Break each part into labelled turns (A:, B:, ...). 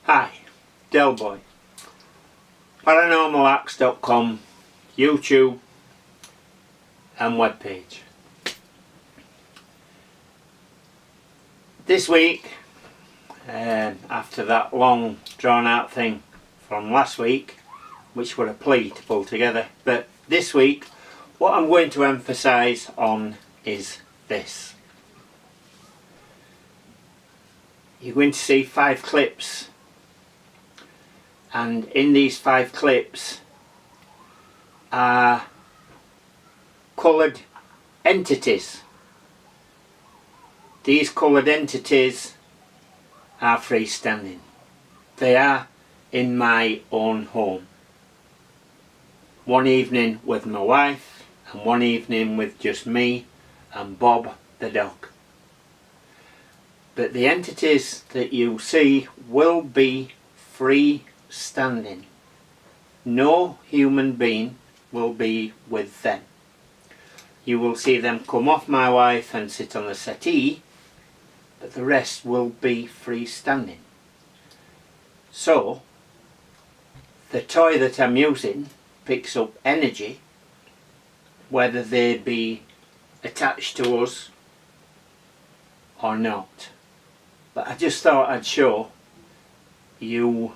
A: Hi, Delboy. Paranormalacts.com, YouTube and webpage. This week, after that long drawn out thing from last week, which were a plea to pull together, but this week what I'm going to emphasise on is this. You're going to see 5 clips, and in these 5 clips are coloured entities. These coloured entities are freestanding. They are in my own home. One evening with my wife and one evening with just me and Bob the dog. But the entities that you see will be freestanding. No human being will be with them. You will see them come off my wife and sit on the settee, but the rest will be freestanding. So the toy that I'm using picks up energy, whether they be attached to us or not. But I just thought I'd show you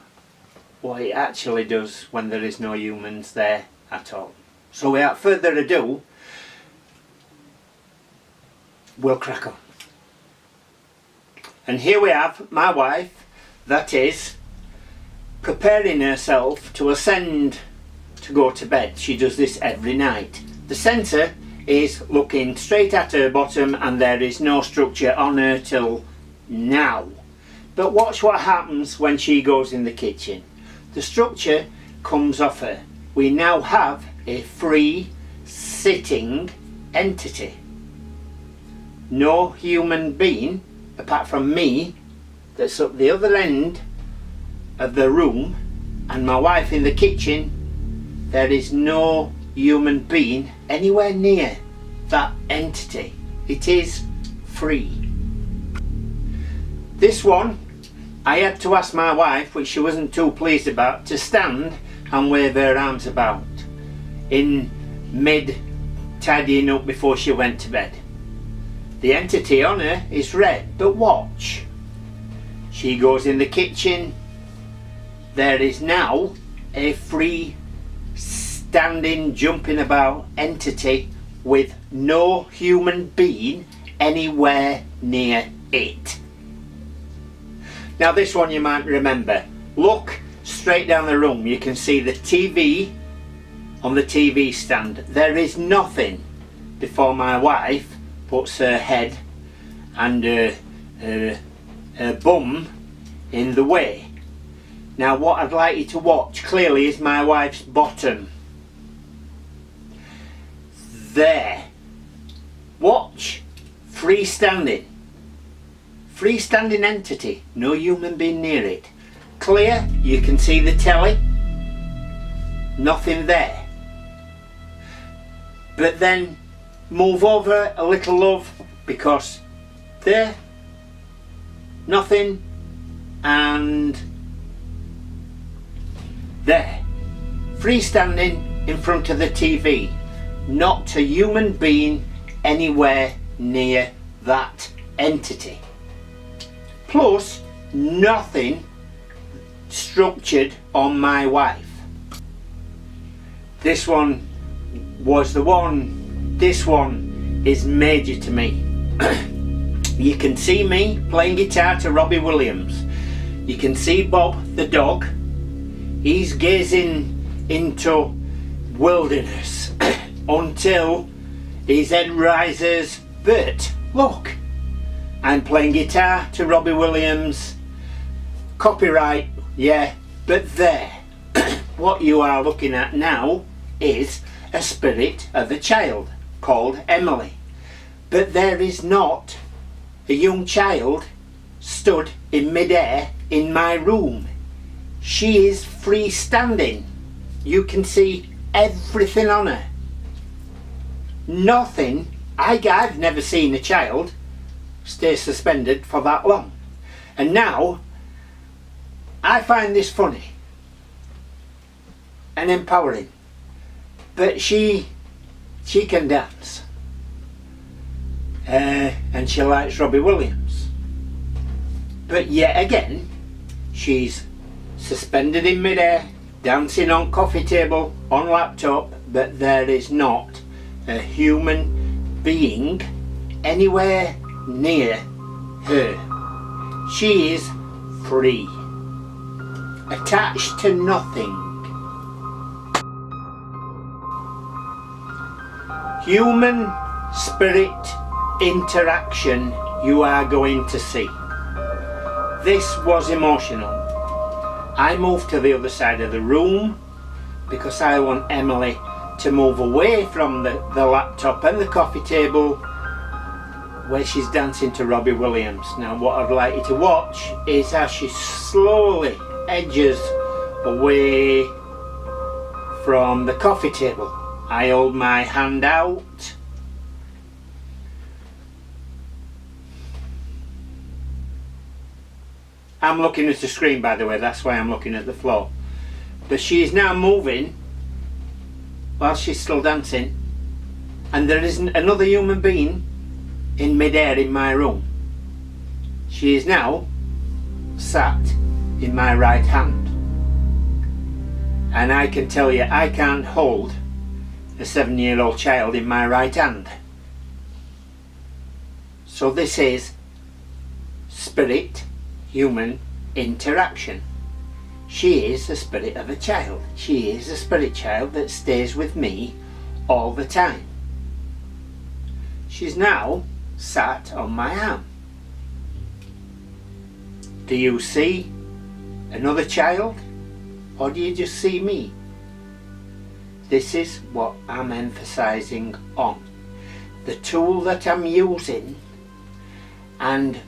A: what it actually does when there is no humans there at all. So without further ado, we'll crack on. And here we have my wife, that is, preparing herself to ascend to go to bed. She does this every night. The centre is looking straight at her bottom and there is no structure on her till now. But watch what happens when she goes in the kitchen. The structure comes off her. We now have a free sitting entity. No human being apart from me that's up the other end of the room and my wife in the kitchen. There is no human being anywhere near that entity. It is free. This one I had to ask my wife, which she wasn't too pleased about, to stand and wave her arms about in mid tidying up before she went to bed. The entity on her is red, but watch. She goes in the kitchen. There is now a free standing, jumping about entity with no human being anywhere near it. Now this one you might remember. Look straight down the room. You can see the TV on the TV stand. There is nothing before my wife puts her head and her bum in the way. Now what I'd like you to watch clearly is my wife's bottom. There. Watch. Freestanding. Freestanding entity. No human being near it. Clear. You can see the telly. Nothing there. But then move over a little, love, because there. Nothing. And there. Freestanding in front of the TV. Not a human being anywhere near that entity. Plus nothing structured on my wife. This one was the one. This one is major to me. You can see me playing guitar to Robbie Williams. You can see Bob the dog. He's gazing into wilderness until his head rises. But look, I'm playing guitar to Robbie Williams. Copyright, yeah, but there. What you are looking at now is a spirit of a child called Emily. But there is not a young child stood in midair in my room. She is freestanding. You can see everything on her. Nothing. I've never seen a child stay suspended for that long. And now I find this funny and empowering, but she can dance, and she likes Robbie Williams, but yet again she's suspended in midair, dancing on coffee table, on laptop, but there is not a human being anywhere near her. She is free, attached to nothing. Human spirit interaction you are going to see. This was emotional. I moved to the other side of the room because I want Emily to move away from the laptop and the coffee table where she's dancing to Robbie Williams. Now what I'd like you to watch is how she slowly edges away from the coffee table. I hold my hand out. I'm looking at the screen, by the way, that's why I'm looking at the floor. But she is now moving while she's still dancing, and there isn't another human being in midair in my room. She is now sat in my right hand, and I can tell you I can't hold a 7-year-old child in my right hand. So this is spirit human interaction. She is the spirit of a child. She is a spirit child that stays with me all the time. She's now sat on my arm. Do you see another child, or do you just see me? This is what I'm emphasizing on. The tool that I'm using and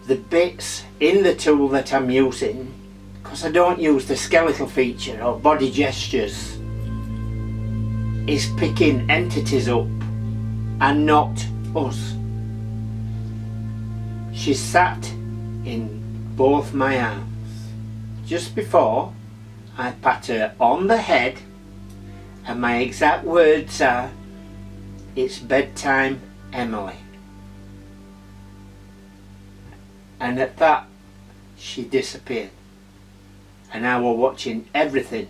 A: the bits in the tool that I'm using, because I don't use the skeletal feature or body gestures, is picking entities up and not us. She sat in both my arms. Just before I pat her on the head, and my exact words are, "It's bedtime, Emily." And at that, she disappeared. And I was watching everything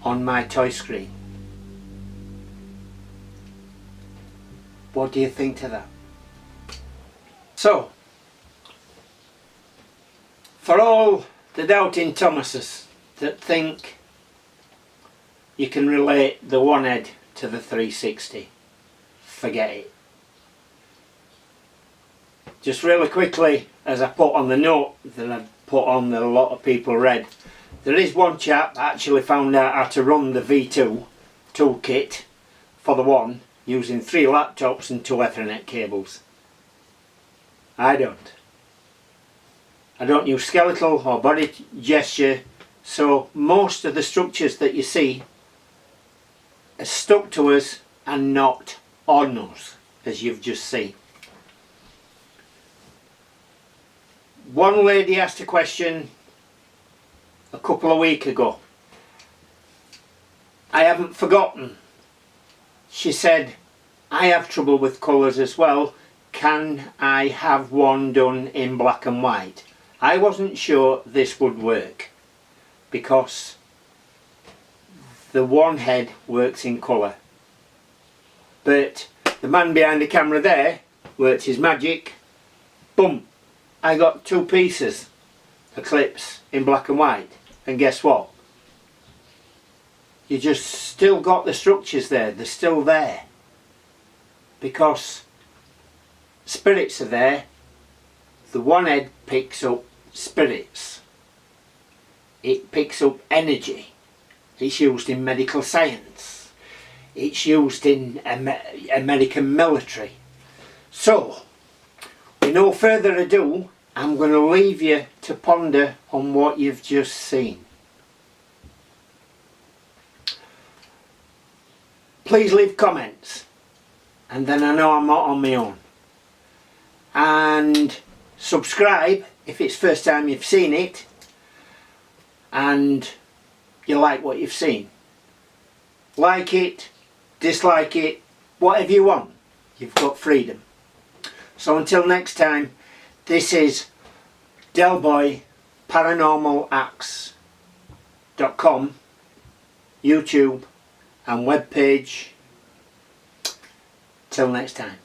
A: on my toy screen. What do you think to that? So, for all the doubting Thomases that think you can relate the one head to the 360, forget it. Just really quickly, as I put on the note that I put on that a lot of people read, there is one chap actually found out how to run the V2 toolkit for the one using 3 laptops and 2 Ethernet cables. I don't. I don't use skeletal or body gesture, so most of the structures that you see are stuck to us and not on us, as you've just seen. One lady asked a question a couple of weeks ago. I haven't forgotten. She said, "I have trouble with colours as well. Can I have one done in black and white?" I wasn't sure this would work because the one head works in colour. But the man behind the camera there worked his magic. Boom! I got 2 pieces of clips in black and white, and guess what? You just still got the structures there, they're still there. Because spirits are there, the one head picks up spirits. It picks up energy. It's used in medical science. It's used in American military. So, with no further ado, I'm going to leave you to ponder on what you've just seen. Please leave comments, and then I know I'm not on my own. And subscribe if it's first time you've seen it, and you like what you've seen. Like it, dislike it, whatever you want. You've got freedom. So until next time, this is Delboy paranormalacts.com, YouTube and webpage. Till next time.